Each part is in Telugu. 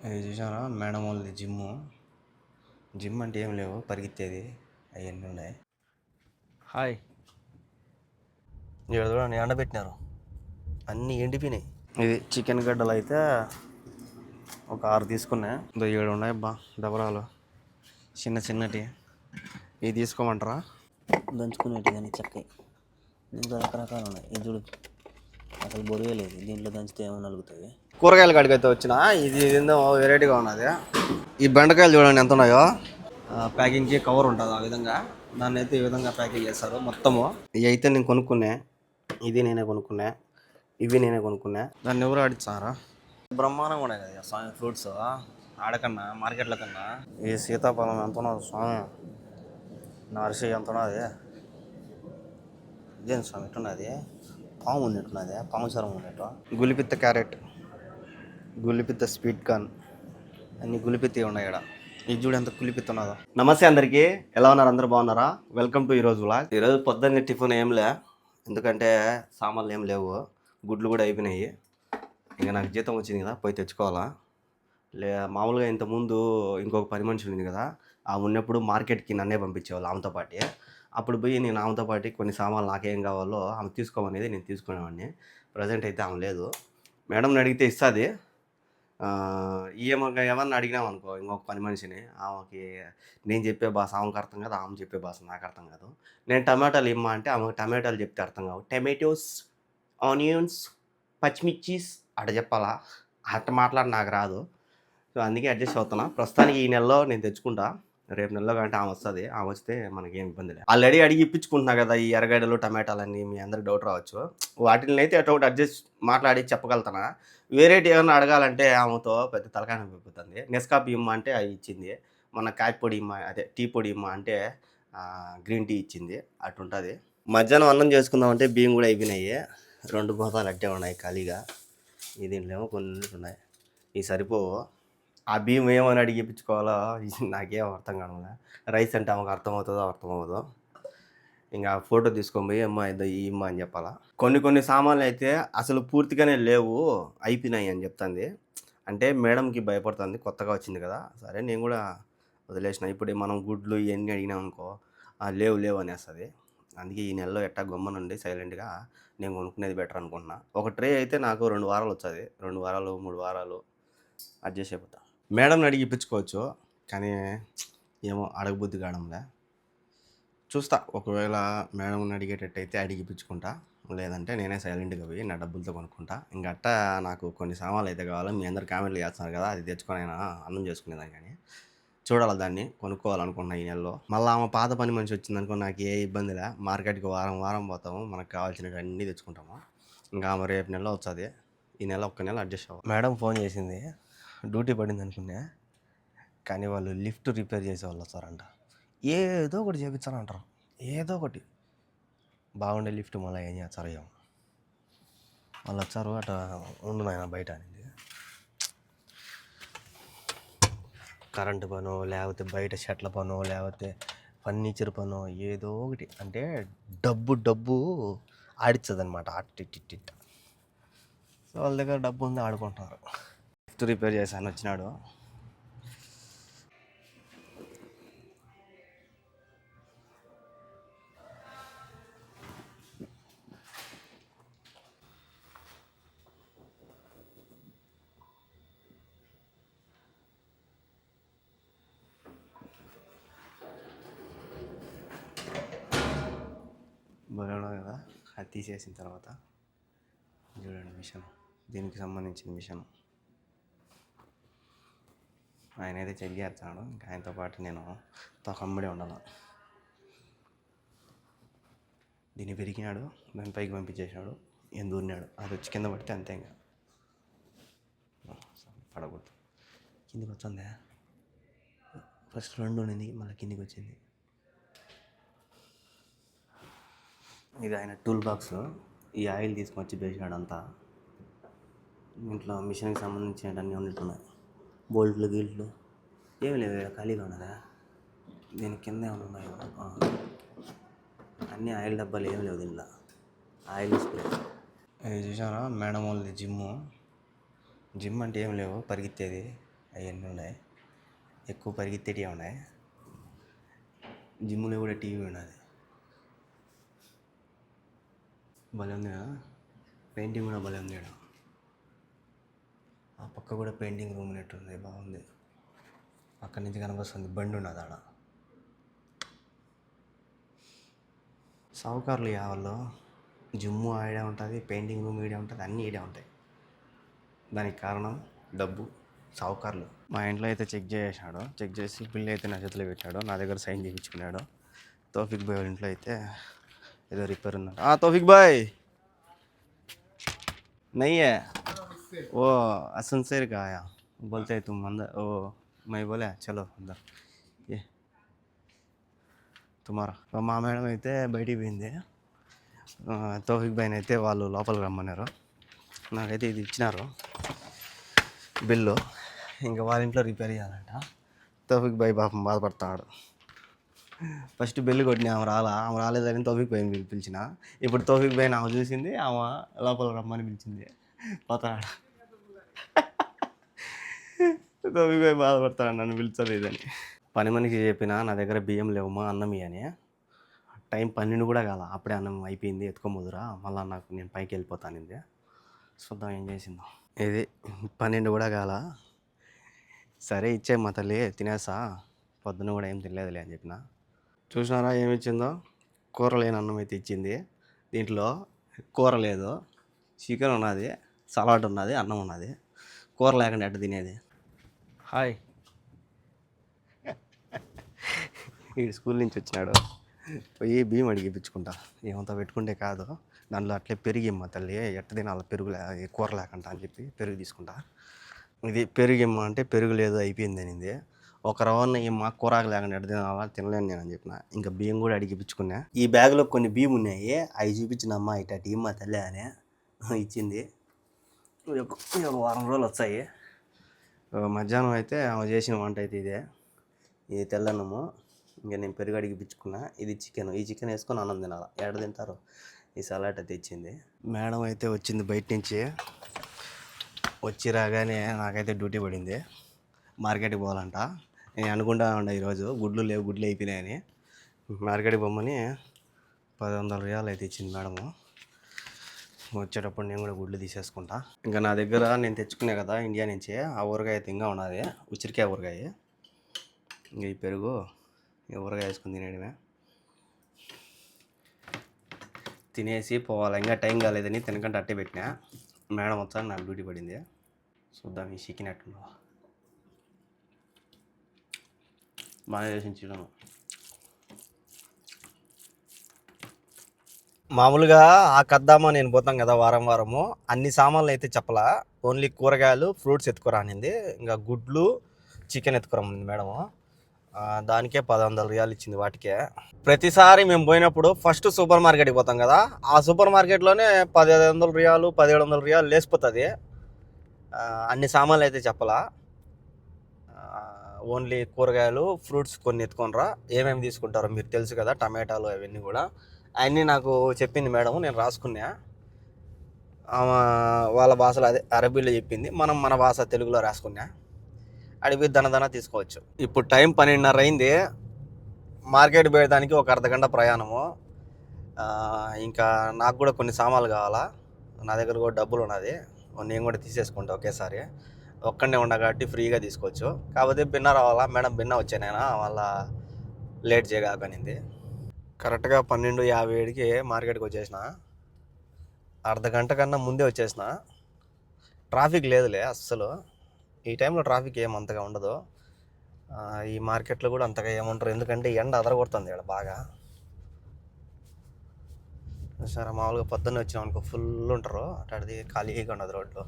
ఇది చూసారా మేడం వాళ్ళది జిమ్ అంటే ఏం లేవు పరిగెత్తేది అవన్నీ ఉన్నాయి. హాయ్, ఇక్కడ చూడండి ఎండబెట్టినారు, అన్నీ ఎండిపోయినాయి. ఇది చికెన్ గడ్డలు అయితే ఒక 6 తీసుకున్నా. 7 ఉన్నాయి అబ్బా డబరాలు, చిన్న చిన్నటి. ఇవి తీసుకోమంటారా? దంచుకునేటి కానీ చక్కగా దీంట్లో రకరకాలు ఉన్నాయి. ఇది చూడు, అసలు బొరువే లేదు దీంట్లో, దంచితే ఏమో నలుగుతుంది. కూరగాయల కాడికి అయితే వచ్చిన ఇది ఏందో వెరైటీగా ఉన్నది. ఈ బెండకాయలు చూడండి ఎంత ఉన్నాయో. ప్యాకింగ్కి కవర్ ఉంటుంది ఆ విధంగా, దాన్ని అయితే ఈ విధంగా ప్యాకింగ్ చేస్తారు మొత్తము. ఇవి అయితే నేను కొనుక్కున్నా, ఇది నేనే కొనుక్కున్నా, ఇవి నేనే కొనుక్కున్నా. దాన్ని ఎవరు ఆడిస్తారా? బ్రహ్మాండంగా ఉన్నాయి కదా స్వామి ఫ్రూట్స్, ఆడకన్నా మార్కెట్లో కన్నా. ఈ సీతాఫలం ఎంత ఉన్నది స్వామి, నర్సరీ ఎంత ఉన్నది. ఇదేం స్వామి ఎట్టున్నది, పాము ఉన్నట్టున్నది, పాము చరం ఉన్నట్టు. గులిపిత్త క్యారెట్, గులిపిత్త స్వీట్ కార్న్, అన్ని గులిపిత్తి ఉన్నాయి ఇక్కడ. ఇది చూడు ఎంత గులిపిత్త ఉన్నదో. నమస్తే అందరికీ, ఎలా ఉన్నారు? అందరూ బాగున్నారా? వెల్కమ్ టు ఈరోజు వ్లాగ్. ఈరోజు పొద్దున్నే టిఫిన్ ఏం లే, ఎందుకంటే సామాన్లు ఏం లేవు, గుడ్లు కూడా అయిపోయినాయి. ఇంకా నాకు జీతం వచ్చింది కదా, పోయి తెచ్చుకోవాలా. మామూలుగా ఇంతకుముందు ఇంకొక పని మనిషి ఉంది కదా, ఆ ఉన్నప్పుడు మార్కెట్కి నన్నే పంపించేవాళ్ళు ఆమెతో పాటు. అప్పుడు పోయి నేను ఆమెతో పాటు కొన్ని సామాన్లు నాకేం కావాలో ఆమె తీసుకోమనేది, నేను తీసుకునేవాడిని. ప్రజెంట్ అయితే ఆమె లేదు. మేడంని అడిగితే ఇస్తుంది. ఏమన్నా అడిగినామనుకో ఇంకొక పని మనిషిని, ఆమెకి నేను చెప్పే భాష ఆమెకు అర్థం కాదు, ఆమె చెప్పే భాష నాకు అర్థం కాదు. నేను టమాటాలు ఇమ్మా అంటే ఆమెకు టమాటాలు చెప్తే అర్థం కావు. టమాటోస్, ఆనియన్స్, పచ్చిమిర్చీస్ అట చెప్పాలా, అట్ట మాట్లాడి నాకు రాదు. సో అందుకే అడ్జస్ట్ అవుతున్నా. ప్రస్తుతానికి ఈ నెలలో నేను తెచ్చుకుంటా, రేపు నెలలో కంటే ఆమె వస్తుంది. ఆమె వస్తే మనకేం ఇబ్బంది లేదు. ఆల్రెడీ అడిగి ఇప్పించుకుంటున్నా కదా ఈ ఎర్రగడ్డలు టమాటాలన్నీ, మీ అందరికి డౌట్ రావచ్చు. వాటిని అయితే అటు ఒకటి అడ్జస్ట్ మాట్లాడి చెప్పగలుగుతానా. వేరేటి ఏమన్నా అడగాలంటే ఆమెతో పెద్ద తలకాయ అయిపోతుంది. నెస్కాఫీ ఇమ్మ అంటే అవి ఇచ్చింది, మన కాఫీ పొడి ఇమ్మ, అదే టీ పొడి ఇమ్మ అంటే గ్రీన్ టీ ఇచ్చింది, అటు ఉంటుంది. మధ్యాహ్నం అన్నం చేసుకుందామంటే బియ్యం కూడా అయిపోయినాయి, 2 గోతాలు అట్టే ఉన్నాయి ఖాళీగా. ఈ దీంట్లో ఏమో కొన్ని ఉన్నాయి, ఇవి సరిపోవు. ఆ బియ్యం ఏమని అడిగి ఇప్పించుకోవాలో నాకేం అర్థం కావట్లే. రైస్ అంటే ఆమెకు అర్థమవుతుందో అర్థమవుతుందో. ఇంకా ఫోటో తీసుకొని పోయి అమ్మ ఇద్దో ఈ అమ్మ అని చెప్పాలా. కొన్ని సామాన్లు అయితే అసలు పూర్తిగానే లేవు, అయిపోయినాయి అని చెప్తుంది. అంటే మేడంకి భయపడుతుంది, కొత్తగా వచ్చింది కదా. సరే నేను కూడా వదిలేసిన. ఇప్పుడు మనం గుడ్లు ఇవన్నీ అడిగినాం అనుకో, లేవు అనేస్తుంది. అందుకే ఈ నెలలో ఎట్టా గమ్మనుండి సైలెంట్గా నేను కొనుక్కునేది బెటర్ అనుకుంటున్నా. ఒక ట్రే అయితే నాకు 2 వారాలు వచ్చేది, 2 వారాలు 3 వారాలు అడ్జస్ట్ అయిపోతా. మేడంని అడిగి ఇప్పించుకోవచ్చు, కానీ ఏమో అడగబుద్ధి కావడంలే. చూస్తా, ఒకవేళ మేడంని అడిగేటట్టయితే అడిగి ఇప్పించుకుంటా, లేదంటే నేనే సైలెంట్గా పోయి నా డబ్బులతో కొనుక్కుంటా. ఇంకా అట్టా నాకు కొన్ని సామాన్లు అయితే కావాలి. మీ అందరు కామెంట్లు చేస్తున్నారు కదా, అది తెచ్చుకొని అయినా అన్నం చేసుకునేదాన్ని. కానీ చూడాలి, దాన్ని కొనుక్కోవాలనుకున్నా ఈ నెలలో. మళ్ళీ ఆమె పాత పని మనిషి వచ్చిందనుకో నాకు ఏ ఇబ్బందిలే. మార్కెట్కి వారం పోతాము, మనకు కావాల్సినవి అన్నీ తెచ్చుకుంటాము. ఇంకా ఆమె రేపు నెలలో వస్తుంది, ఈ నెల ఒక్క నెల అడ్జస్ట్ అవ్వాలి. మేడం ఫోన్ చేసింది, డ్యూటీ పడింది అనుకున్నా, కానీ వాళ్ళు లిఫ్ట్ రిపేర్ చేసే వాళ్ళు వస్తారంట. ఏదో ఒకటి చేయించాలంటారు, ఏదో ఒకటి. బాగుండే లిఫ్ట్ మళ్ళీ ఏం చేస్తారో ఏమో. వాళ్ళు వచ్చారు, అట ఉండు నాయన బయట అనేది. కరెంటు పనో, లేకపోతే బయట చెట్ల పనో, లేకపోతే ఫర్నిచర్ పనో, ఏదో ఒకటి. అంటే డబ్బు ఆడిచ్చదు అనమాట, అట్టిట్టిట్ట. సో వాళ్ళ దగ్గర డబ్బు ఉంది, ఆడుకుంటున్నారు. లిఫ్ట్ రిపేర్ చేశాను, వచ్చినాడు. బలూన్ కదా, అది తీసేసిన తర్వాత చూడండి మిషన్, దీనికి సంబంధించిన మిషన్. ఆయన అయితే చెక్ చేస్తాడు, ఇంకా ఆయనతో పాటు నేను తొకమ్మడి ఉండాలి. దీన్ని పెరిగినాడు, దాని పైకి పంపించేసినాడు, ఏం దూరినాడు, అది వచ్చి కింద పడితే అంతే. ఇంకా పడకూడదు. కిందికి వచ్చిందా, ఫస్ట్ 2 ఉండింది, మళ్ళీ కిందికి వచ్చింది. ఇది ఆయన టూల్ బాక్స్, ఈ ఆయిల్ తీసుకొచ్చి వేసినాడు అంతా. ఇంట్లో మిషన్కి సంబంధించినవన్నీ ఉన్నట్టున్నాయి, బోల్ట్లు గీల్ట్లు ఏమి లేవు, ఖాళీగా ఉన్నదా. దీని కింద ఏమైనా ఉన్నాయో, అన్నీ ఆయిల్ డబ్బాలు ఏమి లేవు దీనిలో, ఆయిల్ స్ప్రే. ఇది చూసారా మేడం వాళ్ళది జిమ్ అంటే ఏం లేవు పరిగెత్తేది అవన్నీ ఉన్నాయి, ఎక్కువ పరిగెత్తేటివి ఉన్నాయి. జిమ్లో కూడా టీవీ ఉన్నది. భలే ఉంది కదా, పెయింటింగ్ కూడా భలే ఉంది. ఆ పక్క కూడా పెయింటింగ్ రూమ్ ఉన్నట్టుంది, బాగుంది. అక్కడి నుంచి కనిపిస్తుంది బండి ఉన్నది ఆడ. సావుకారులు యావల్లో జిమ్ము ఆడే ఉంటుంది, పెయింటింగ్ రూమ్ ఈడే ఉంటుంది, అన్నీ ఈడే ఉంటాయి. దానికి కారణం డబ్బు, సావుకారులు. మా ఇంట్లో అయితే చెక్ చేసాడు, చెక్ చేసి బిల్లు అయితే నా చేతిలో పెట్టాడు, నా దగ్గర సైన్ చేయించుకున్నాడు. తోఫిక్ భాయ్ వాళ్ళ ఇంట్లో అయితే ఏదో రిపేర్ ఉన్నాడు. తోఫిక్ భాయ్ नहीं है वो असनसर का आया, बोलते हैं तुम अंदर, ओ मैं बोला चलो अंदर ये తుమారా. మా మేడం అయితే బయటికి పోయింది, తోఫిక్ భాయ్ని అయితే వాళ్ళు లోపలికి రమ్మన్నారు. నాకైతే ఇది ఇచ్చినారు బిల్లు, ఇంకా వాళ్ళ ఇంట్లో రిపేర్ చేయాలంట. తోఫిక్ భాయ్ పాపం బాధపడతాడు. ఫస్ట్ బిల్లు కొట్టిన ఆమె రాలేదని తోఫిక్ భాయ్ని పిలిచిన. ఇప్పుడు తోఫిక్ భాయ్ని ఆమె చూసింది, ఆమె లోపలికి రమ్మని పిలిచింది, పోతాడు. తోఫిక్ భాయ్ బాధపడతాడు నన్ను పిలిచలేదని. పని మనిషి చెప్పిన నా దగ్గర బియ్యం లేవమ్మా అన్నం ఇయ్యని. టైం 12 కూడా కాల, అప్పుడే అన్నం అయిపోయింది, ఎత్తుకోముదురా మళ్ళీ నాకు నేను పైకి వెళ్ళిపోతానింది. చూద్దాం ఏం చేసిందో. ఇది 12 కూడా కాల, సరే ఇచ్చేయమ్మా తల్లి తినేసా, పొద్దున్న కూడా ఏం తినలేదులే అని చెప్పిన. చూసినారా ఏమి ఇచ్చిందో, కూర లేని అన్నం అయితే ఇచ్చింది. దీంట్లో కూర లేదు, చికెన్ ఉన్నది, సలాడ్ ఉన్నది, అన్నం ఉన్నది. కూర లేకుండా ఎట్ట తినేది. హాయ్, ఈ స్కూల్ నుంచి వచ్చినాడు, పోయి బియ్యం అడిగిపించుకుంటా. ఏమంతా పెట్టుకుంటే కాదు, దాంట్లో అట్లే పెరిగి ఇమ్మ తల్లి, ఎట్ట తినాలి పెరుగు కూర లేకుండా అని చెప్పి పెరుగు తీసుకుంటా. ఇది పెరుగు ఇమ్మ అంటే పెరుగు లేదు అయిపోయింది అనింది. ఒక రవ్వన్న ఇమ్మ కూరకు లేకుండా ఎట్ట తినాలా, తినలేను నేను అని చెప్పిన. ఇంకా బియ్యం కూడా అడిగిపించుకున్నా. ఈ బ్యాగ్లో కొన్ని బియ్యం ఉన్నాయి, అవి చూపించినమ్మా ఇట్ట ఇమ్మ తల్లి అని ఇచ్చింది. ఒక వారం రోజులు వచ్చాయి. మధ్యాహ్నం అయితే ఆమె చేసిన వంట అయితే ఇదే, ఇది తెల్లన్నము. ఇంకా నేను పెరుగు అడిగిపించుకున్నా. ఇది చికెన్, ఈ చికెన్ వేసుకొని అన్నం తినాలి, ఎక్కడ తింటారు. ఈ సలాడ్ అయితే ఇచ్చింది. మేడం అయితే వచ్చింది బయట నుంచి, వచ్చి రాగానే నాకైతే డ్యూటీ పడింది, మార్కెట్కి పోవాలంట. నేను అనుకుంటా ఉండే ఈరోజు గుడ్లు లేవు, గుడ్లు అయిపోయినాయని. మార్కెట్కి పోమని 100 రియాలు అయితే ఇచ్చింది మేడము. వచ్చేటప్పుడు నేను కూడా గుడ్లు తీసేసుకుంటా. ఇంకా నా దగ్గర నేను తెచ్చుకునే కదా ఇండియా నుంచి, ఆ ఊరగాయ అయితే ఇంకా ఉన్నది, ఉసిరికాయ ఊరగాయ. ఇంకా ఈ పెరుగు ఈ ఊరగాయ వేసుకుని తినేయడమే, తినేసి పోవాలి. ఇంకా టైం కాలేదని తినకంటే అట్టే పెట్టినా. మేడం వచ్చాక నాకు డ్యూటీ పడింది. చూద్దాం ఈ చికెన్ ఎట్టుందో. బాగా చేసిన చికెన్. మామూలుగా ఆ కద్దామా నేను పోతాం కదా వారం వారము, అన్ని సామాన్లు అయితే చెప్పలా, ఓన్లీ కూరగాయలు ఫ్రూట్స్ ఎత్తుకురానింది. ఇంకా గుడ్లు చికెన్ ఎత్తుకురమ్మంది మేడము. దానికే 100 రియాలు ఇచ్చింది వాటికే. ప్రతిసారి మేము పోయినప్పుడు ఫస్ట్ సూపర్ మార్కెట్కి పోతాం కదా, ఆ సూపర్ మార్కెట్లోనే 1500 రియాలు 1700 రియాలు లేసిపోతుంది. అన్ని సామాన్లు అయితే చెప్పలా, ఓన్లీ కూరగాయలు ఫ్రూట్స్ కొన్ని ఎత్తుకొనిరా. ఏమేమి తీసుకుంటారో మీరు తెలుసు కదా, టమాటాలు అవన్నీ కూడా అవన్నీ నాకు చెప్పింది మేడం, నేను రాసుకున్నా. వాళ్ళ భాషలో అదే అరబీలో చెప్పింది, మనం మన భాష తెలుగులో రాసుకున్నా. అడిగి దనదన తీసుకోవచ్చు. ఇప్పుడు టైం 12:30 అయింది. మార్కెట్ పోయేదానికి ఒక అర్ధగంట ప్రయాణము. ఇంకా నాకు కూడా కొన్ని సామాన్లు కావాలా, నా దగ్గర కూడా డబ్బులు ఉన్నది, నేను కూడా తీసేసుకుంటా ఒకేసారి. ఒక్కడనే ఉన్నా కాబట్టి ఫ్రీగా తీసుకోవచ్చు. కాకపోతే బిన్న రావాలా, మేడం బిన్న వచ్చానైనా వాళ్ళ లేట్ చేయగాకనింది. కరెక్ట్గా 12:57కి మార్కెట్కి వచ్చేసిన. అర్ధగంట కన్నా ముందే వచ్చేసిన. ట్రాఫిక్ లేదులే అస్సలు, ఈ టైంలో ట్రాఫిక్ ఏమంతగా ఉండదు. ఈ మార్కెట్లో కూడా అంతగా ఏమంటారు, ఎందుకంటే ఎండ అదరగొడుతుంది ఇక్కడ బాగా. సరే మామూలుగా పొద్దున్నే వచ్చినాం అనుకో ఫుల్ ఉంటారు, అట్లాంటిది ఖాళీగా ఉండదు రోడ్లో.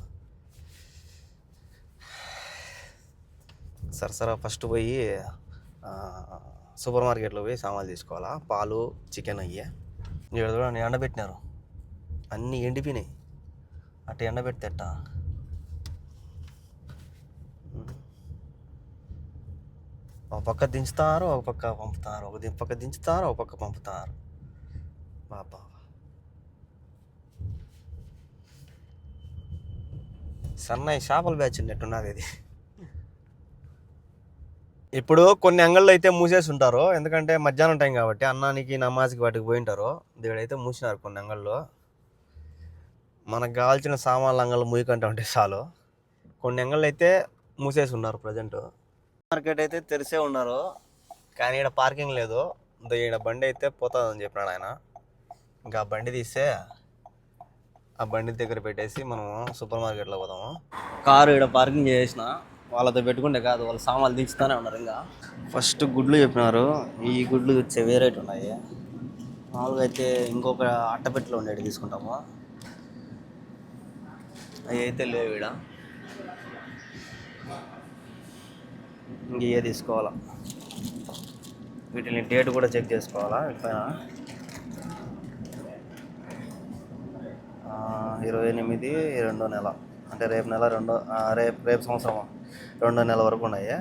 సరే ఫస్ట్ పోయి సూపర్ మార్కెట్లో పోయి సామాన్లు తీసుకోవాలా, పాలు చికెన్ అయ్యే. ఇక్కడ కూడా ఎండబెట్టినారు, అన్నీ ఎండిపోయినాయి. అట్ట ఎండబెడితే అట్ట ఒక పక్క దించుతారు, ఒక పక్క పంపుతారు, ఒక పక్క దించుతారు, ఒక పక్క పంపుతారు. బాబా సన్నయ్య చేపల బ్యాచ్ ఉన్నట్టున్నది ఇది. ఇప్పుడు కొన్ని అంగళ్ళు అయితే మూసేసి ఉంటారు, ఎందుకంటే మధ్యాహ్నం టైం కాబట్టి అన్నానికి నమాజ్కి వాటికి పోయి ఉంటారు. దేవుడైతే మూసినారు కొన్ని అంగళ్ళు. మనకు కావాల్సిన సామాన్లు అంగళ్ళు మూయకంటే ఉంటే చాలు. కొన్ని అంగళ్ళు అయితే మూసేసి ఉన్నారు ప్రజెంట్. మార్కెట్ అయితే తెరిసే ఉన్నారు, కానీ ఇక్కడ పార్కింగ్ లేదు. ఈడ బండి అయితే పోతుందని చెప్పినాడు ఆయన. ఇంకా బండి తీస్తే ఆ బండి దగ్గర పెట్టేసి మనం సూపర్ మార్కెట్లో పోదాము. కారు ఇక్కడ పార్కింగ్ చేసిన, వాళ్ళతో పెట్టుకుంటే కాదు, వాళ్ళు సామాన్లు దించుతూనే ఉన్నారు. ఇంకా ఫస్ట్ గుడ్లు చెప్పినారు, ఈ గుడ్లు వచ్చే వేరేట్ ఉన్నాయి. మామూలుగా అయితే ఇంకొక అట్టపెట్టెలో ఉండేవి తీసుకుంటాము, అవి అయితే లేవు ఇక్కడ. ఇంక ఇవే తీసుకోవాలా. వీటిని డేట్ కూడా చెక్ చేసుకోవాలా. వీటిపైన 28/2 నెల, అంటే రేపు నెల రేపు సంవత్సరం 2వ నెల వరకు ఉన్నాయి.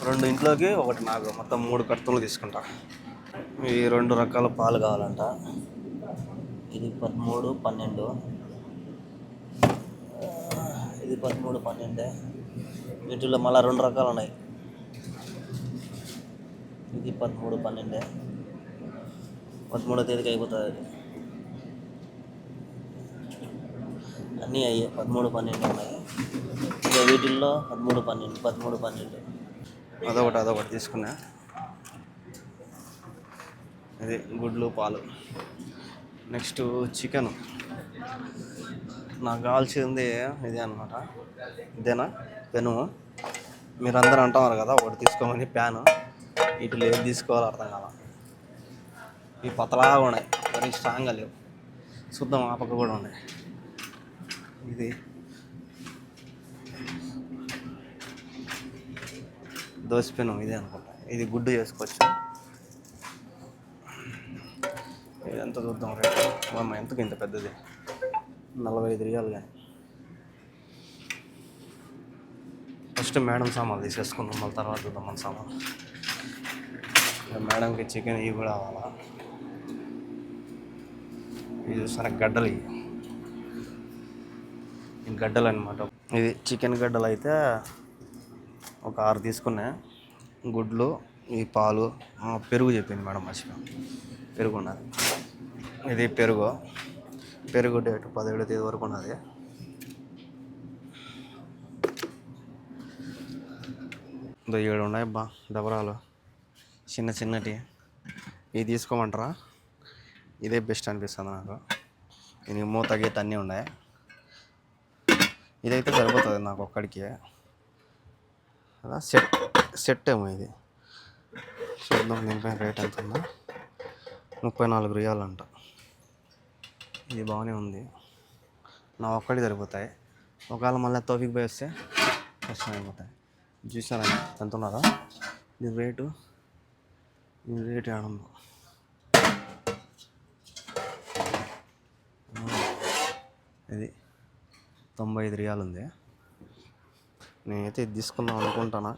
2 ఇంట్లోకి, 1 నాకు, మొత్తం 3 కర్తలు తీసుకుంటా. ఈ 2 రకాల పాలు కావాలంట. ఇది 13-12, ఇది 13-12. వీటిలో మళ్ళీ 2 రకాలు ఉన్నాయి. ఇది 13-12, 13వ తేదీకి అయిపోతుంది అది. అన్నీ అయ్యాయి 13-12 ఉన్నాయి. ఇంకా వీటిల్లో 13-12 అదొకటి తీసుకున్నా. ఇది గుడ్లు, పాలు. Next chicken. నాకు కావాల్సింది ఇదే అనమాట. ఇదేనా పెను? మీరు అందరూ అంటున్నారు కదా ఒకటి తీసుకోమని ప్యాను. వీటిలో ఏది తీసుకోవాలో అర్థం కాల. ఇవి పతలాగా ఉన్నాయి, మరీ స్ట్రాంగ్గా లేవు. చూద్దాం, ఆ పక్క కూడా ఉన్నాయి. ఇది దోశ పెను, ఇదే అనుకుంటా. ఇది గుడ్డు చేసుకోవచ్చు. ఇది ఎంత చూద్దాం రేటు. అమ్మ ఎంతకు ఇంత పెద్దది, 45 రియాలు. కానీ ఫస్ట్ మేడం సామాన్లు తీసేసుకున్నాం, మళ్ళీ తర్వాత చూద్దాం మన సామాన్లు. మేడంకి చికెన్ ఇవి కూడా కావాలా. ఇది చూస్తారా గడ్డలు, ఈ గడ్డలు అనమాట. ఇది చికెన్ గడ్డలు అయితే ఒక 6 తీసుకున్నా. గుడ్లు, ఈ పాలు, పెరుగు చెప్పింది మేడం, మర్చిపోయాం. పెరుగు ఉన్నది. ఇది పెరుగు డేట్ 17వ తేదీ వరకు ఉన్నది. ఇంకో 7 ఉన్నాయి బా డబరాలు, చిన్నటి. ఇవి తీసుకోమంటారా? ఇదే బెస్ట్ అనిపిస్తుంది నాకు. దీనికి మూత గీత అన్నీ ఉన్నాయి. ఇదైతే సరిపోతుంది నాకు ఒక్కడికి. అలా సెట్ ఏమో ఇది. చూద్దాం దీనిపైన రేట్ ఎంత ఉందో. 34 రియాలు అంట. ఇది బాగానే ఉంది, నా ఒక్కడి సరిపోతాయి. ఒకవేళ మళ్ళీ తోఫిక్ పోయి వస్తే కష్టం అయిపోతాయి. చూసారా ఎంత ఉన్నారా? దీని రేటు ఏడుందో. ఇది 95 రియాలు ఉంది. నేనైతే ఇది తీసుకుందాం అనుకుంటానా.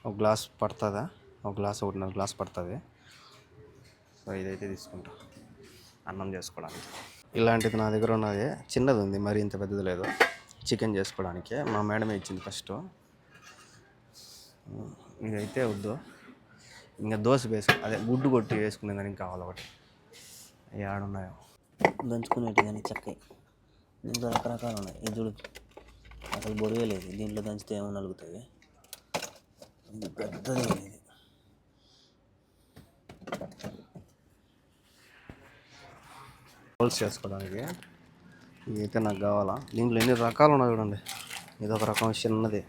ఒక గ్లాస్ పడుతుందా? ఒక గ్లాస్ 1.5 గ్లాస్ పడుతుంది. సో ఇదైతే తీసుకుంటా అన్నం చేసుకోవడానికి. ఇలాంటిది నా దగ్గర ఉన్నది, చిన్నది ఉంది, మరి ఇంత పెద్దది లేదు. చికెన్ చేసుకోవడానికి మా మేడమే ఇచ్చింది ఫస్ట్. ఇదైతే వద్దు. ఇంకా దోశ అదే గుడ్డు కొట్టి వేసుకునే దానికి కావాలి ఒకటి. ఏడున్నాయో దంచుకునేటి కానీ చక్కగా. దీంట్లో రకరకాలు ఉన్నాయి. ఇది చూడు, అసలు బొరుగే లేదు. దీంట్లో దంచితే ఏమో నలుగుతుంది. ఇది పెద్దది ఇది. రోల్స్ చేసుకోవడానికి ఇదైతే నాకు కావాలా. దీంట్లో ఎన్ని రకాలు ఉన్నాయి చూడండి. ఇది ఒక రకం చిన్నది.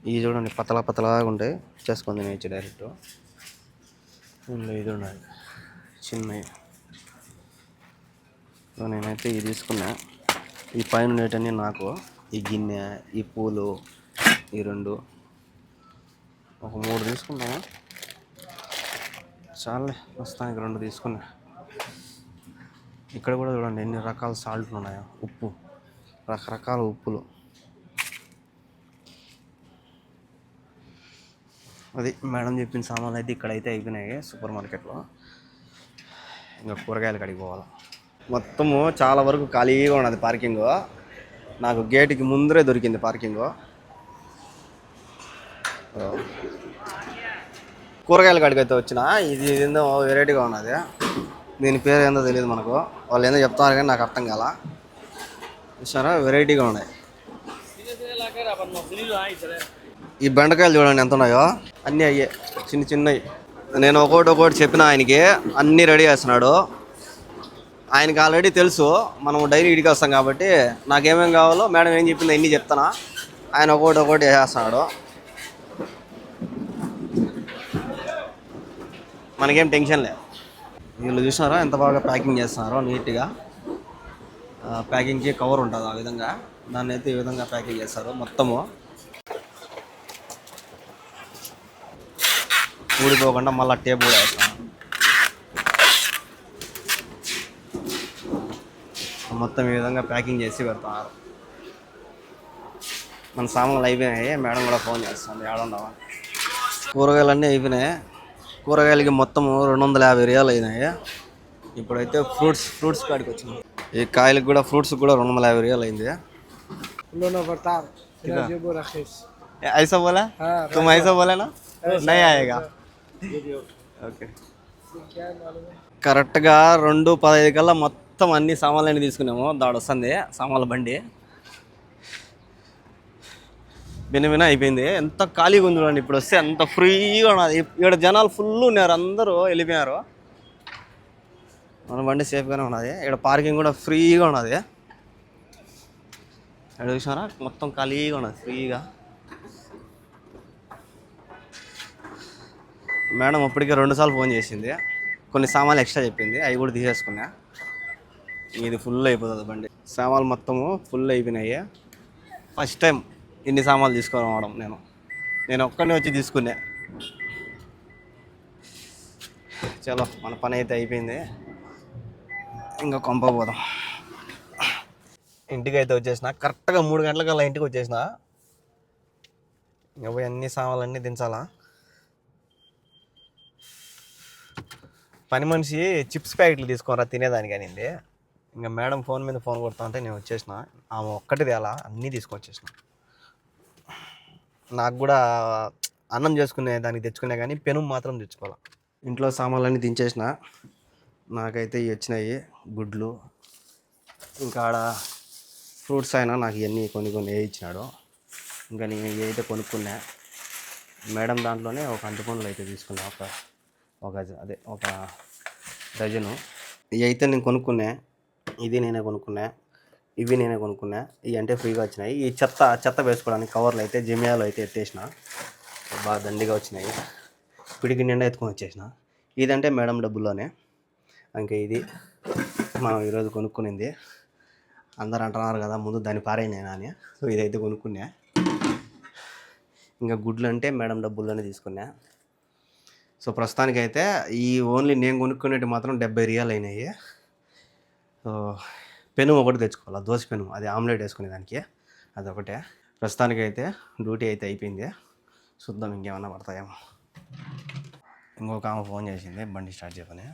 ఇవి చూడండి పతలాగా ఉంటాయి, చేసుకొని తినేయచ్చు డైరెక్ట్. ఇందులో ఇది ఉన్నది చిన్నవి. నేనైతే ఇది తీసుకున్నా. ఈ పైన ఉండేటన్నీ నాకు. ఈ గిన్నె, ఈ పూలు, ఈ 2 ఒక 3 తీసుకున్నా. చాలే, ప్రస్తుతానికి 2 తీసుకున్నా. ఇక్కడ కూడా చూడండి ఎన్ని రకాల సాల్ట్లు ఉన్నాయో. ఉప్పు, రకరకాల ఉప్పులు. అది మేడం చెప్పిన సామాన్లు అయితే ఇక్కడైతే అయిపోయినాయి సూపర్ మార్కెట్లో. ఇంకా కూరగాయలు కడిగి పోవాలి. మొత్తము చాలా వరకు ఖాళీగా ఉన్నది పార్కింగ్. నాకు గేటుకి ముందరే దొరికింది పార్కింగ్. కూరగాయల కాడికి అయితే వచ్చిన. ఇది ఏందో వెరైటీగా ఉన్నది. దీని పేరు ఏందో తెలియదు మనకు. వాళ్ళు ఏందో చెప్తున్నారు కానీ నాకు అర్థం కాల. చూసారా వెరైటీగా ఉన్నాయి. ఈ బెండకాయలు చూడండి ఎంత ఉన్నాయో. అన్నీ అయ్యే చిన్న చిన్నవి. నేను ఒకటి చెప్పిన ఆయనకి అన్నీ రెడీ చేస్తున్నాడు. ఆయనకి ఆల్రెడీ తెలుసు మనం డైలీ ఇడికి వస్తాం కాబట్టి నాకేమేమి కావాలో మేడం ఏం చెప్పిందో అన్నీ చెప్తానా. ఆయన ఒకటి చేస్తున్నాడు. మనకేం టెన్షన్ లేదు. వీళ్ళు చూసినారా ఎంత బాగా ప్యాకింగ్ చేస్తున్నారో నీట్గా. ప్యాకింగ్కి కవర్ ఉంటుంది ఆ విధంగా. దాన్ని అయితే ఈ విధంగా ప్యాకింగ్ చేస్తారు మొత్తము. ఊడిపోకుండా మళ్ళీ టేప్ కూడా వేస్తాం. మొత్తం ఈ విధంగా ప్యాకింగ్ చేసి పెడతారు. మన సామాన్లు అయిపోయినాయి. మేడం కూడా ఫోన్ చేస్తుంది ఏడున్నావా. కూరగాయలన్నీ అయిపోయినాయి. కూరగాయలకి మొత్తం 250 రియాలు అయినాయి. ఇప్పుడైతే ఫ్రూట్స్ కాడికి వచ్చినాయి. ఈ కాయలకు కూడా ఫ్రూట్స్ కూడా 250 రియాలు అయింది. ऐसा बोला तुम ऐसा बोला ना नहीं आएगा. ఓకే కరెక్ట్గా 2:15 కల్లా మొత్తం అన్ని సామాన్లన్నీ తీసుకున్నాము. దాడు వస్తుంది సామాన్ల బండి. బినబిన అయిపోయింది. ఎంత ఖాళీగా ఉంది చూడండి. ఇప్పుడు వస్తే అంత ఫ్రీగా ఉన్నది. ఇక్కడ జనాలు ఫుల్ ఉన్నారు. అందరూ వెళ్ళిపోయారు. మన బండి సేఫ్గానే ఉన్నది. ఇక్కడ పార్కింగ్ కూడా ఫ్రీగా ఉన్నది. ఇక్కడ చూసినారా మొత్తం ఖాళీగా ఉన్నది ఫ్రీగా. మేడం అప్పటికే 2 సార్లు ఫోన్ చేసింది. కొన్ని సామాన్లు ఎక్స్ట్రా చెప్పింది. అవి కూడా తీసేసుకున్నా. ఇది ఫుల్ అయిపోతుంది బండి. సామాన్లు మొత్తము ఫుల్ అయిపోయినాయి. ఫస్ట్ టైం ఇన్ని సామాన్లు తీసుకోవడం నేను ఒక్కడిని వచ్చి తీసుకున్నా. చలో మన పని అయితే అయిపోయింది. ఇంకా కొంప పోదాం. ఇంటికి అయితే వచ్చేసిన. కరెక్ట్గా 3 గంటలకల్లా ఇంటికి వచ్చేసిన. ఇంకా పోయి అన్ని సామాన్లన్నీ దించాలా. పని మనిషి చిప్స్ ప్యాకెట్లు తీసుకోరా తినేదానికి అనింది. ఇంకా మేడం ఫోన్ మీద ఫోన్ కొడతా ఉంటే నేను వచ్చేసిన. ఆమె ఒక్కటి తేలా అన్నీ తీసుకొచ్చేసిన. నాకు కూడా అన్నం చేసుకునే దానికి తెచ్చుకునే కానీ పెను మాత్రం తెచ్చుకోవాలి. ఇంట్లో సామాన్లన్నీ దించేసిన. నాకైతే ఇవి వచ్చినాయి గుడ్లు. ఇంకా ఆడ ఫ్రూట్స్ అయినా నాకు ఇవన్నీ కొన్ని ఇచ్చినాడు. ఇంకా నేను ఇవి అయితే కొనుక్కున్నా. మేడం దాంట్లోనే ఒక అంటుపండ్లు అయితే తీసుకున్నా. ఒక డజను. ఇవి అయితే నేను కొనుక్కున్నా. ఇది నేనే కొనుక్కున్నా. ఇవి నేనే కొనుక్కున్నా. ఇవి అంటే ఫ్రీగా వచ్చినాయి. ఈ చెత్త వేసుకోవడానికి కవర్లు అయితే జమియాలో అయితే ఎత్తేసిన. బాగా దండిగా వచ్చినాయి. పిడికి నిండా ఎత్తుకొని వచ్చేసిన. ఇదంటే మేడం డబ్బుల్లోనే. ఇంకా ఇది మనం ఈరోజు కొనుక్కునింది. అందరు అంటున్నారు కదా ముందు దాన్ని పారేనేనా అని. సో ఇదైతే కొనుక్కున్నా. ఇంకా గుడ్లు అంటే మేడం డబ్బుల్లోనే తీసుకున్నా. సో ప్రస్తుతానికైతే ఈ ఓన్లీ నేను కొనుక్కునేవి మాత్రం 70 రియాలు అయినాయి. సో పెను ఒకటి తెచ్చుకోవాలి. దోశ పెను, అది ఆమ్లెట్ వేసుకునేదానికి. అదొకటే. ప్రస్తుతానికైతే డ్యూటీ అయితే అయిపోయింది. చూద్దాం ఇంకేమన్నా పడతాయేమో. ఇంకొక ఆమె ఫోన్ చేసింది బండి స్టార్ట్ చేయమని.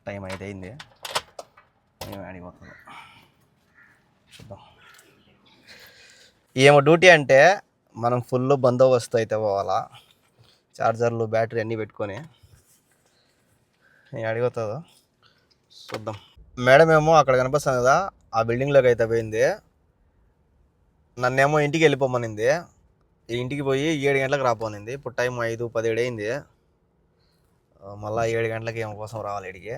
టైం అయితే అయింది. మేము అడిగిపోతుంది. చూద్దాం. ఏమో డ్యూటీ అంటే మనం ఫుల్ బందోబస్తు అయితే పోవాలా. చార్జర్లు బ్యాటరీ అన్నీ పెట్టుకొని అడిగిపోతుందో చూద్దాం. మేడం ఏమో అక్కడ కనిపిస్తుంది కదా ఆ బిల్డింగ్లోకి అయితే పోయింది. నన్నేమో ఇంటికి వెళ్ళిపోమనింది. ఇంటికి పోయి 7 గంటలకు రాపోనింది. ఇప్పుడు టైం 5:17 అయింది. మళ్ళీ 7 గంటలకి ఏమో కోసం రావాలి ఇడికి.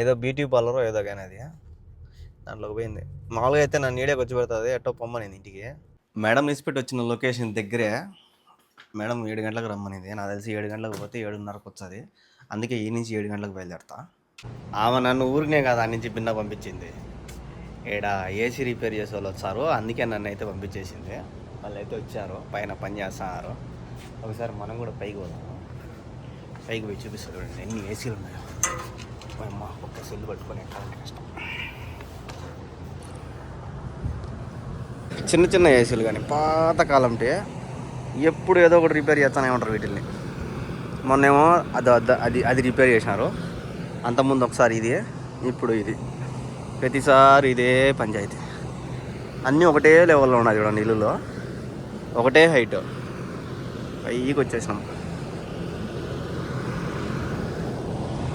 ఏదో బ్యూటీ పార్లర్ ఏదో కానీ అది దాంట్లోకి పోయింది. మామూలుగా అయితే నన్ను నీడే వచ్చి పెడుతుంది. ఎట్టో పొమ్మనింది ఇంటికి. మేడం నిసిపెట్టి వచ్చిన లొకేషన్ దగ్గరే మేడం 7 గంటలకు రమ్మనింది. నాకు తెలిసి 7 గంటలకు పోతే 7:30కు వస్తుంది. అందుకే ఈ నుంచి 7 గంటలకు బయలుదేరుతా. ఆమె నన్ను ఊరినే కాదు ఆ నుంచి బిన్న పంపించింది. ఈడ ఏసీ రిపేర్ చేసే వాళ్ళు వచ్చారు. అందుకే నన్ను అయితే పంపించేసింది. వాళ్ళు అయితే వచ్చారు, పైన పని చేస్తున్నారు. ఒకసారి మనం కూడా పైకి పోదాము. పైకి పోయి చూపిస్తారు చూడండి ఎన్ని ఏసీలు ఉన్నాయో. అమ్మ ఒక్క సెల్లు పట్టుకొని ఎక్కాలంటే కష్టం. చిన్న ఏసీలు కానీ పాతకాలంటే ఎప్పుడు ఏదో ఒకటి రిపేర్ చేస్తూనే ఉంటారు వీటిల్ని. మొన్నేమో అది రిపేర్ చేసినారు. అంతకుముందు ఒకసారి ఇది, ఇప్పుడు ఇది. ప్రతిసారి ఇదే పంచాయతీ. అన్నీ ఒకటే లెవెల్లో ఉన్నాయి చూడండి. ఇల్లులో ఒకటే హైట్. పైకి వచ్చేసినాం.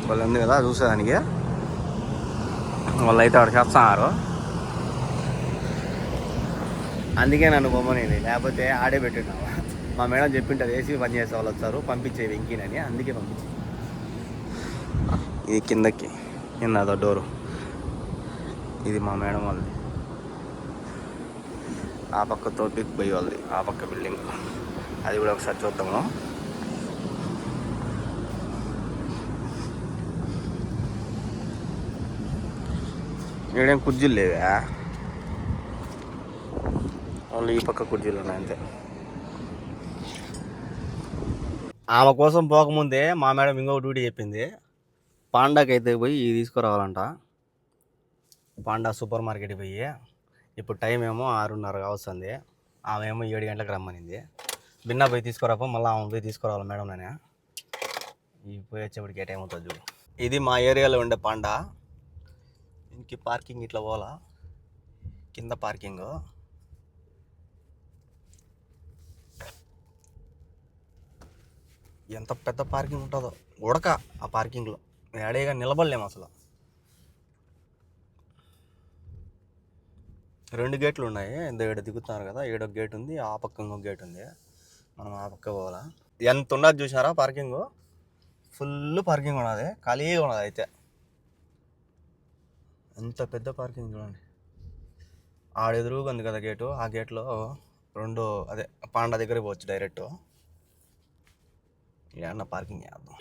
వాళ్ళు ఉంది కదా చూసేదానికి, వాళ్ళు అయితే అక్కడ చేస్తున్నారు. అందుకే నన్ను బొమ్మనేది, లేకపోతే ఆడే పెట్టినావా. మా మేడం చెప్పింటారు ఏసీ పని చేసే వాళ్ళు వచ్చారు పంపించే వెంకీనని, అందుకే పంపించి. ఇది కిందకి, కింద అదో డోరు. ఇది మా మేడం వాళ్ళది. ఆ పక్క తోపికి పోయి వాళ్ళది, ఆ పక్క బిల్డింగ్. అది కూడా ఒకసారి చూద్దాము. ఈడేం కుర్చీలు లేవా, ఓన్లీ ఈ పక్క కుర్చీలు ఉన్నాయి అంతే. ఆమె కోసం పోకముందే మా మేడం ఇంకొక డ్యూటీ చెప్పింది. పాండాకి అయితే పోయి ఇది తీసుకురావాలంట. పాండా సూపర్ మార్కెట్కి పోయి. ఇప్పుడు టైం ఏమో 6:30 వస్తుంది. ఆమె ఏమో 7 గంటలకు రమ్మనింది. బిన్నా పోయి తీసుకురాపో, మళ్ళీ ఆమె పోయి తీసుకురావాలి మేడం నేను. ఈ పోయి వచ్చేప్పటికి ఏ టైం అవుతుంది చూడు. ఇది మా ఏరియాలో ఉండే పాండా. ఇంక పార్కింగ్ ఇట్లా పోవాలా, కింద పార్కింగ్. ఎంత పెద్ద పార్కింగ్ ఉంటుందో ఉడక ఆ పార్కింగ్లో. ఏడేగా నిలబడలేము అసలు. 2 గేట్లు ఉన్నాయి. ఏడ దిగుతున్నారు కదా, ఏడొక గేట్ ఉంది, ఆ పక్క ఇంకొక గేట్ ఉంది. మనం ఆ పక్క పోవాలా. ఎంత ఉన్నది చూసారా పార్కింగ్, ఫుల్ పార్కింగ్ ఉన్నది, ఖాళీగా ఉన్నది. అయితే ఎంత పెద్ద పార్కింగ్ చూడండి. ఆడెదురుగా ఉంది కదా గేటు, ఆ గేట్లో 2 అదే పాండా దగ్గరికి పోవచ్చు డైరెక్ట్. ఏమన్నా పార్కింగ్ చేద్దాం.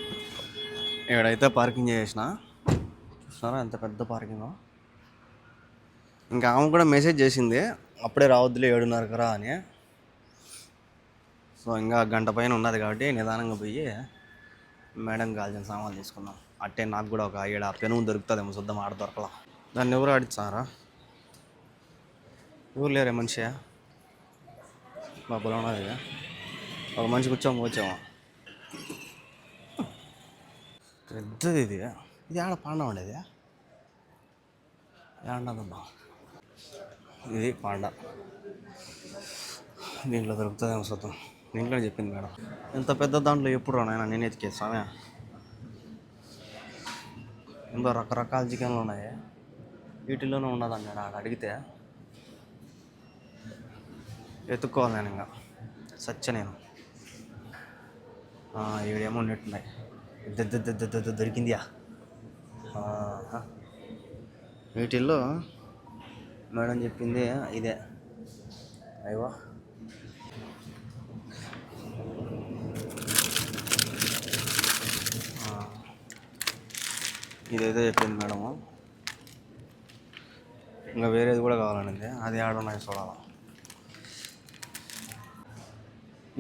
ఏడైతే పార్కింగ్ చేసిన చూస్తున్నారా, ఎంత పెద్ద పార్కింగ్. ఇంకా ఆమె కూడా మెసేజ్ చేసింది, అప్పుడే రావద్దులే 7:30కి రా అని. సో ఇంకా గంట పైన ఉన్నది కాబట్టి నిదానంగా పోయి మేడం కావాల్సిన సామాన్లు తీసుకున్నాం. అట్టే నాకు కూడా ఒక 7 పెనుము దొరుకుతుందేమో చూద్దాం. ఆడ దొరకలా. దాన్ని ఎవరు ఆడిస్తారా, ఎవరు లేరే మనిషి. మా పొలం ఉన్నది, ఒక మనిషి కూర్చోము వచ్చాము. పెద్దది ఇది. ఇది ఆడ పాండా ఉండేది, ఏడన్నా. ఇది పాండా, దీంట్లో దొరుకుతుందేమో చూద్దాం. దీంట్లో చెప్పింది మేడం. ఎంత పెద్ద దాంట్లో ఎప్పుడు రానాయన నేను ఎతికేస్తానే. ఎంతో రకరకాల చికెన్లు ఉన్నాయి, వీటిల్లోనే ఉన్నదన్నాడు. ఆడ అడిగితే ఎత్తుక్కోవాలి నేను, ఇంకా నేను. ఏడేమో ఉన్నట్టున్నాయి. దొరికిందియా. వీటిల్లో మేడం చెప్పింది ఇదే. అయ్యో ఇదైతే చెప్పింది మేడము. ఇంకా వేరేది కూడా కావాలనింది, అది ఆడున్నాయి చూడాలి.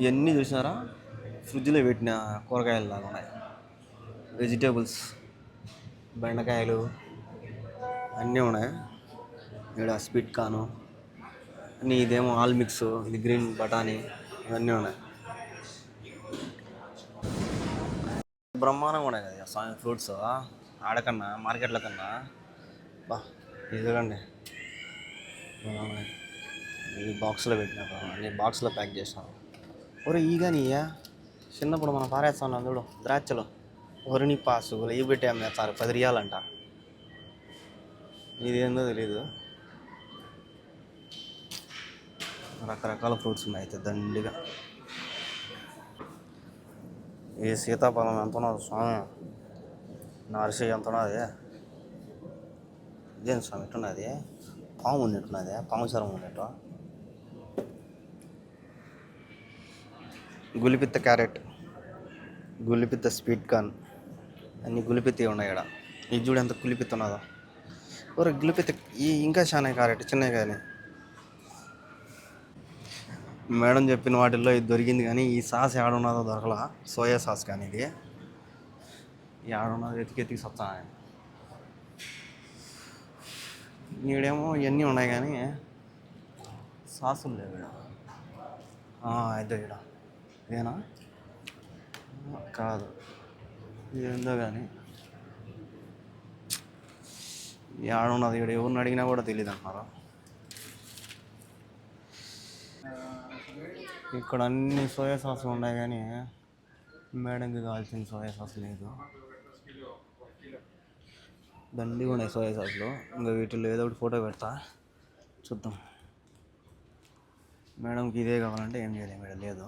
ఇవన్నీ చూసినారా, ఫ్రిడ్జ్లో పెట్టిన కూరగాయలు లాగా ఉన్నాయి. వెజిటేబుల్స్, బెండకాయలు అన్నీ ఉన్నాయి. ఇక్కడ స్వీట్ కార్న్ అన్నీ, ఇదేమో ఆల్ మిక్స్, ఇది గ్రీన్ బఠానీ, ఇవన్నీ ఉన్నాయి. బ్రహ్మాండంగా ఉన్నాయి కదా స్వామి ఫ్రూట్స్, ఆడకన్నా మార్కెట్లో కన్నా. బా ఇది చూడండి, ఇది బాక్స్లో పెట్టినారు, అన్ని బాక్స్లో ప్యాక్ చేసినారు. ఒరే ఈ కానీ చిన్నప్పుడు మనం పారేస్తాం చూడు ద్రాక్షలు, ఒరిని పాసు ఇవి పెట్టి అమ్మేస్తారు 10 రియాలంట. ఇది ఏందో తెలీదు. రకరకాల ఫ్రూట్స్ ఉన్నాయి అయితే దండిగా. ఈ సీతాఫలం ఎంత ఉన్నది స్వామి, నర్సరీ ఎంత ఉన్నది. ఇదేం స్వామి ఎట్టున్నది, పాము ఉన్నట్టున్నది, పాము చరం ఉన్నట్టు. గులిపిత్త క్యారెట్, గులిపిత్త స్వీట్ కార్న్, అన్ని గులిపిత్త ఉన్నాయి ఇక్కడ. ఇది చూడు ఎంత గులిపిత్త ఉన్నదో. ఒక గులిపిత్త ఈ ఇంకా చాలా క్యారెట్ చిన్నవి కానీ. మేడం చెప్పిన వాటిల్లో ఇది దొరికింది, కానీ ఈ సాస్ ఏడున్నదో దొరకలా. సోయా సాస్ కానీ ఇది ఏడున్నదో ఎతికి సత్తా. ఈడేమో ఇవన్నీ ఉన్నాయి కానీ సాసులు లేవు ఇక్కడ. అయితే ఇక్కడ ఇదేనా కాదు, ఇది ఏందో కానీ ఏడున్నది. ఇక్కడ ఎవరిని అడిగినా కూడా తెలియదు అంటున్నారు. ఇక్కడ అన్ని సోయా సాసులు ఉన్నాయి కానీ మేడంకి కావాల్సిన సోయా సాస్ లేదు. దండిగా ఉన్నాయి సోయా సాసులు. ఇంకా వీటిలో ఏదో ఒకటి ఫోటో పెడతా, చూద్దాం. మేడంకి ఇదే కావాలంటే ఏం చేయలేము, మేడం లేదు.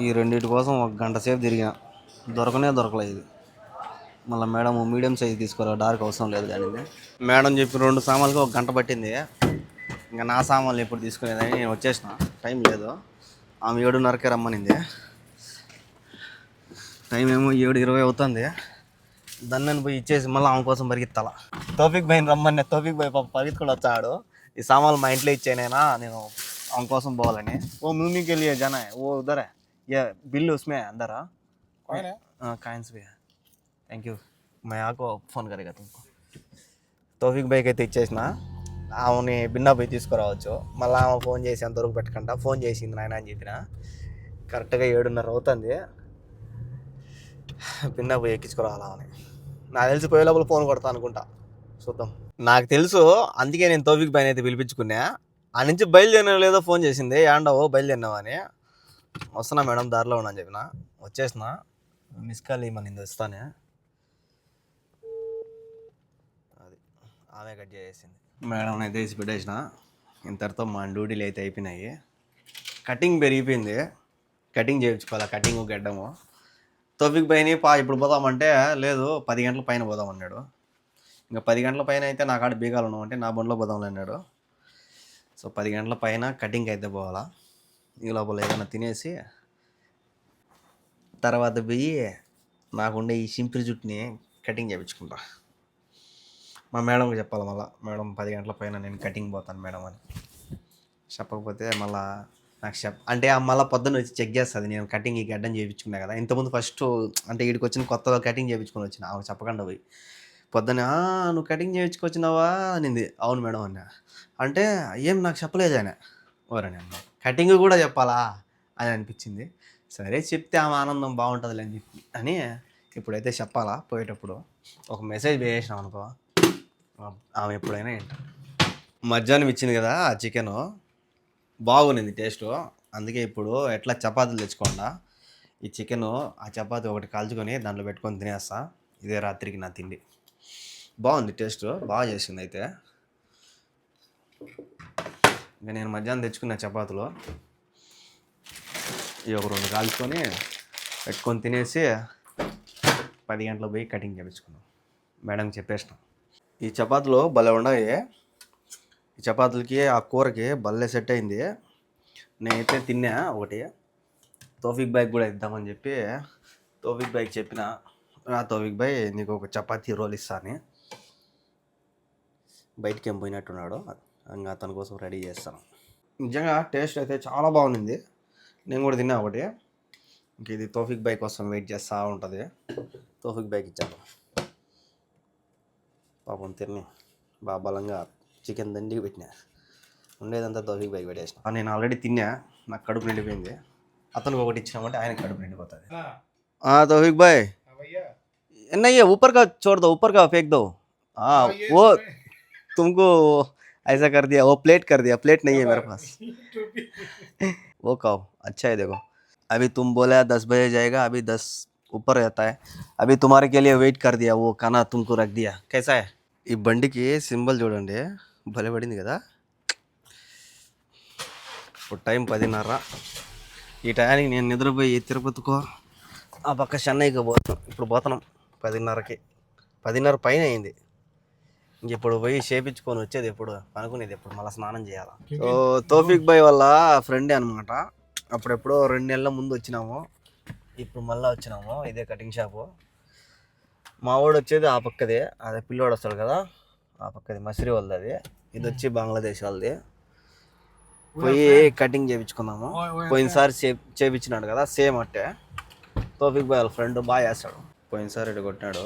ఈ రెండింటి కోసం 1 గంట సేపు తిరిగిన, దొరకలేదు ఇది. మళ్ళీ మేడం మీడియం సైజ్ తీసుకోరా, డార్క్ అవసరం లేదు కానీ. మేడం చెప్పి 2 సామాన్లకి 1 గంట పట్టింది. ఇంకా నా సామాన్లు ఎప్పుడు తీసుకునేదని నేను వచ్చేసిన, టైం లేదు. ఆమె 7:30కే రమ్మనింది, టైం ఏమో 7:20 అవుతుంది. దాన్ని పోయి ఇచ్చేసి మళ్ళీ ఆమె కోసం పరిగెత్తాల. తోఫిక్ భాయ్ని రమ్మని, తోఫిక్ భాయ్ పాప పరిగెత్తుకొని వచ్చాడు. ఈ సామాన్లు మా ఇంట్లో ఇచ్చానైనా నేను ఆమె కోసం పోవాలని. ఓ मूवी के लिए जाना है, वो उधर है, ये बिल उसमें अंदर है, काइंस भी है, థ్యాంక్ యూ. मैं आपको ఫోన్ करेगा तुमको. తోఫిక్ భాయ్కి అయితే ఇచ్చేసిన, ఆమెని బిన్నా పోయి తీసుకురావచ్చు. మళ్ళీ ఆమె ఫోన్ చేసి అంతవరకు పెట్టకుండా, ఫోన్ చేసింది నాయన అని చెప్పిన. కరెక్ట్గా 7:30 అవుతుంది. బిన్నా పోయి ఎక్కించుకురావాలి ఆమెని. నాకు తెలిసి పోయే లోపల ఫోన్ కొడతా అనుకుంటా, చూద్దాం. నాకు తెలుసు, అందుకే నేను తోఫిక్ భాయ్ని అయితే పిలిపించుకున్నా. ఆ నుంచి బయలుదేరిన లేదో ఫోన్ చేసింది, ఏండవో బయలుదేరినావా అని. వస్తున్నా మేడం, దారిలో ఉన్నా అని చెప్పిన. వచ్చేసిన, మిస్ కాల్ ఇవ్వమనింది, వస్తానే. అది ఆమె కట్ చేసేసింది. మేడం అయితే వేసి పెట్టేసిన. ఇంతటితో మా డ్యూటీలు అయితే అయిపోయినాయి. కటింగ్ పెరిగిపోయింది, కటింగ్ చేయించుకోవాలి, కటింగ్ గడ్డము. తోఫిక్ భాయ్ని ఇప్పుడు పోదామంటే లేదు, 10 గంటల పైన పోదాం అన్నాడు. ఇంకా 10 గంటల పైన అయితే నా కాడ బీగాలు ఉన్నామంటే నా బండిలో పోదాంలే అన్నాడు. సో 10 గంటల పైన కటింగ్ అయితే పోవాలా. ఈ లోపల ఏదైనా తినేసి తర్వాత పోయి నాకుండే ఈ సింపుల్ జుట్టుని కటింగ్ చేయించుకుంటా. మా మేడంకి చెప్పాలి మళ్ళీ, మేడం 10 గంటల పైన నేను కటింగ్ పోతాను మేడం అని. చెప్పకపోతే మళ్ళీ నాకు అంటే మళ్ళీ పొద్దున్న వచ్చి చెక్ చేస్తుంది నేను కటింగ్ ఈ గడ్డం చేయించుకున్నా కదా. ఇంతకుముందు ఫస్ట్ అంటే వీడికి వచ్చిన కొత్తగా కటింగ్ చేయించుకొని వచ్చిన, ఆమె చెప్పకుండా పోయి పొద్దున్న నువ్వు కటింగ్ చేయించుకొచ్చినావా అనింది. అవును మేడం అన్నా. అంటే ఏం నాకు చెప్పలేదు ఆయన. ఓరని అన్న, కటింగ్ కూడా చెప్పాలా అని అనిపించింది. సరే చెప్తే ఆమె ఆనందం బాగుంటుందిలే అని చెప్పి అని ఇప్పుడైతే చెప్పాలా. పోయేటప్పుడు ఒక మెసేజ్ వేసినాం అనుకో, ఆమె ఎప్పుడైనా ఏంట. మధ్యాహ్నం ఇచ్చింది కదా ఆ చికెను, బాగుంది టేస్ట్. అందుకే ఇప్పుడు ఎట్లా చపాతీలు తెచ్చుకోండా, ఈ చికెను ఆ చపాతీ ఒకటి కాల్చుకొని దాంట్లో పెట్టుకొని తినేస్తా. ఇదే రాత్రికి నా తిండి. బాగుంది టేస్ట్, బాగా చేసింది. అయితే ఇంకా నేను మధ్యాహ్నం తెచ్చుకున్న చపాతీలో ఈ ఒక 2 కాల్చుకొని పెట్టుకొని తినేసి 10 గంటలకు పోయి కటింగ్ చేయించుకున్నాం. మేడంకి చెప్పేసినాం. ఈ చపాతీలో భలే ఉన్నాయి. ఈ చపాతీలకి ఆ కూరకి భలే సెట్ అయింది. నేనైతే తిన్నా ఒకటి, తోఫిక్ భాయ్కి కూడా ఇద్దామని చెప్పి తోఫిక్ భాయ్కి చెప్పిన. తోఫిక్ భాయ్ నీకు ఒక చపాతీ రోల్ ఇస్తాను. బయటికి ఏం పోయినట్టున్నాడు, ఇంకా అతని కోసం రెడీ చేస్తాను. నిజంగా టేస్ట్ అయితే చాలా బాగుంది. నేను కూడా తిన్నా ఒకటి. ఇంక ఇది తోఫిక్ భాయ్ కోసం వెయిట్ చేస్తూ ఉంటుంది. తోఫిక్ భాయ్కి ఇచ్చాను. పాపం తిని బాగా బలంగా చికెన్ దండికి పెట్టినా. ఉండేదంతా తోఫిక్ భాయ్కి పెట్టేసిన. నేను ఆల్రెడీ తిన్నా, నాకు కడుపు నిండిపోయింది. అతనికి ఒకటి ఇచ్చినామంటే ఆయన కడుపు నిండిపోతుంది. तौफीक भाई नहीं है, ऊपर का छोड़ दो, ऊपर का फेंक दो. हाँ वो तुमको ऐसा कर दिया, वो प्लेट कर दिया, प्लेट नहीं है मेरे पास. वो खाओ, अच्छा है. देखो अभी तुम बोला 10 बजे जाएगा, अभी 10 ऊपर रहता है. अभी तुम्हारे के लिए वेट कर दिया, वो खाना तुमको रख दिया. कैसा है? ఈ బండికి సింబల్ చూడండి, భలే పడింది కదా. ఇప్పుడు టైం 10:30. ఈ టైంకి నేను నిద్రపోయి తిరుపతికో ఆ పక్క చెన్నైకి పోతున్నాం. ఇప్పుడు పోతున్నాం 10:30కి. 10:30 పైన అయింది. ఇంక ఇప్పుడు పోయి చేపించుకొని వచ్చేది ఎప్పుడు, అనుకునేది ఎప్పుడు, మళ్ళీ స్నానం చేయాలి. సో తోఫిక్ భాయ్ వాళ్ళ ఫ్రెండే అనమాట. అప్పుడెప్పుడో 2 నెలల ముందు వచ్చినాము, ఇప్పుడు మళ్ళీ వచ్చినాము. ఇదే కటింగ్ షాపు. మా వాడు వచ్చేది ఆ పక్కదే, అదే పిల్లోడు వస్తాడు కదా ఆ పక్కది, మసిరి వాళ్ళది అది. ఇది వచ్చి బంగ్లాదేశ్ వాళ్ళది. పోయి కటింగ్ చేయించుకున్నాము. పోయినసారి చేయించినాడు కదా సేమ్ అట్టే. తోఫిక్ భాయ్ వాళ్ళ ఫ్రెండ్ బాగా చేస్తాడు. పోయినసారి ఇటు కొట్టినాడు,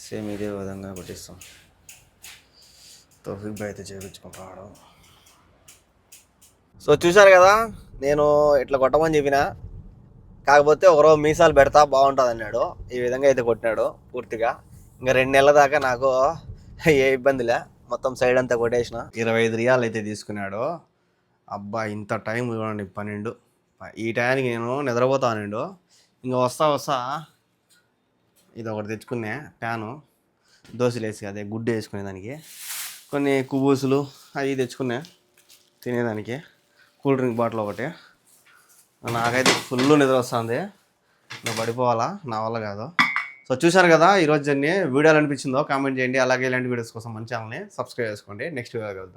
సేమ్ ఇదే విధంగా కొట్టిస్తాం. తోఫిక్ భాయ్ అయితే చేయించుకుంటున్నాడు. సో చూసారు కదా, నేను ఇట్లా కొట్టమని చెప్పిన, కాకపోతే ఒకరోజు మీసాలు పెడతా బాగుంటుంది అన్నాడు. ఈ విధంగా అయితే కొట్టినాడు పూర్తిగా. ఇంకా 2 నెలల దాకా నాకు ఏ ఇబ్బందిలే, మొత్తం సైడ్ అంతా కొట్టేసిన. 25 రియాల్ అయితే తీసుకున్నాడు. అబ్బా! ఇంత టైం చూడండి 12. ఈ టయానికి నేను నిద్రపోతానండు. ఇంక వస్తా ఇదొకటి తెచ్చుకున్నా ప్యాను. దోసలేసి అదే గుడ్డు వేసుకునేదానికి. కొన్ని కుబూసులు అవి తెచ్చుకున్నా తినేదానికి. కూల్ డ్రింక్ బాటిల్ ఒకటి. నాకైతే ఫుల్ నిద్ర వస్తుంది. నేను పడిపోవాలా, నా వల్ల కాదు. సో చూశారు కదా ఈరోజు జర్నీ. వీడియోలు అనిపించిందో కామెంట్ చేయండి. అలాగే ఇలాంటి వీడియోస్ కోసం మన ఛానల్ని సబ్స్క్రైబ్ చేసుకోండి. నెక్స్ట్ వీడియో కలుద్దాం.